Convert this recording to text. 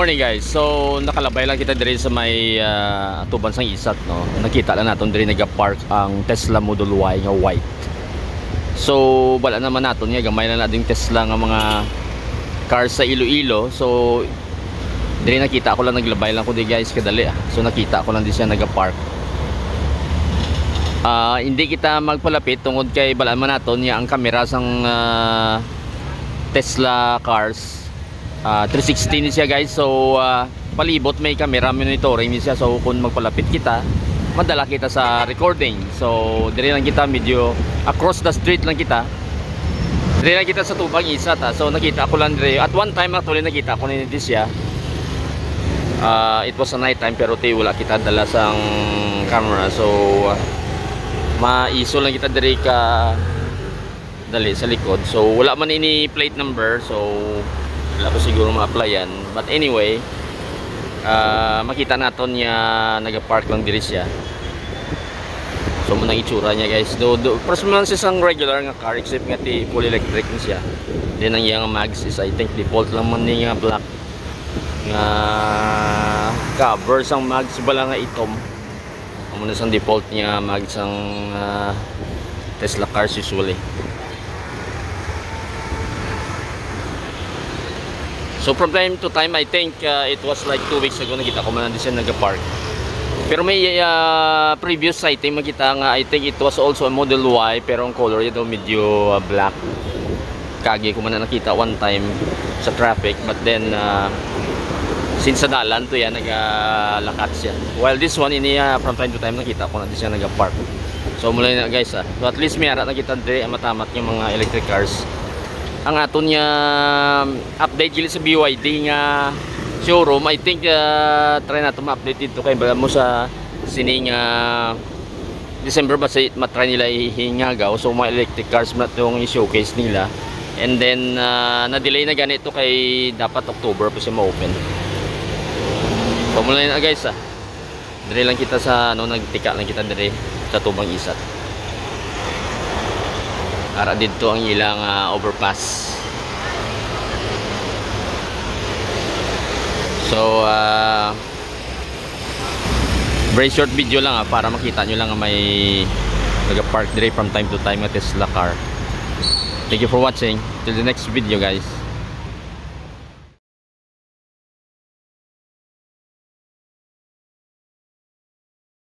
morning guys. So nakalabay lang kita diri sa may tuban sang isat no. Nakita lang naton diri nagapark ang Tesla Model Y nga white. So wala naman naton nga gamay na nating Tesla nga mga cars sa Iloilo. So diri nakita ko lang naglabay lang ko di guys kadali. So nakita ko lang di siya nagapark. Hindi kita magpalapit tungod kay balaan man naton nga ang kamera sang Tesla cars 360 ni siya guys. So palibot may camera monitoring ni siya. So kung magpalapit kita madala kita sa recording. So dire lang kita medyo across the street lang kita. Dire lang kita sa tubang isat So nakita ko lang dire. At one time actually nakita ko ni siya. It was a night time pero wala kita dala sang camera. So maiso lang kita dire ka dali sa likod. So wala man ini plate number. So wala ko siguro ma-applyan. But anyway, makita naton niya nag-park lang diri siya. So muna itsura niya guys. First man siya sang regular nga car except nga ti full electric ni siya. Then ang iyang mags is I think default lang man niya black nga cover sang mags bala nga itom. Muna sang default niya mags sang Tesla cars usually. So from time to time, I think it was like 2 weeks ago nakita ko man siya nag-park. Pero may previous sighting makita nga I think it was also a Model Y pero ang color ito medyo black. Kagi ko man nakita one time sa traffic, but then since sa dalan to yan nagalakat siya. While this one from time to time nakita ko na siya nag-park. So mula na guys So at least may ara nakita dire matamat yung mga electric cars. Ang aton niya update gili sa BYD nga showroom. I think try nato ma-update dito kay bala mo sa sining December ba sa matry nila ihingagaw. So mga electric cars na itong i-showcase nila. And then na-delay na ganito kay dapat October pa siya ma-open. So mula na guys dire lang kita sa nagtika lang kita dire sa tubang isat. Ara dito ang ilang overpass. So very short video lang para makita nyo lang may nag-park dire from time to time at Tesla car. Thank you for watching. Till the next video guys.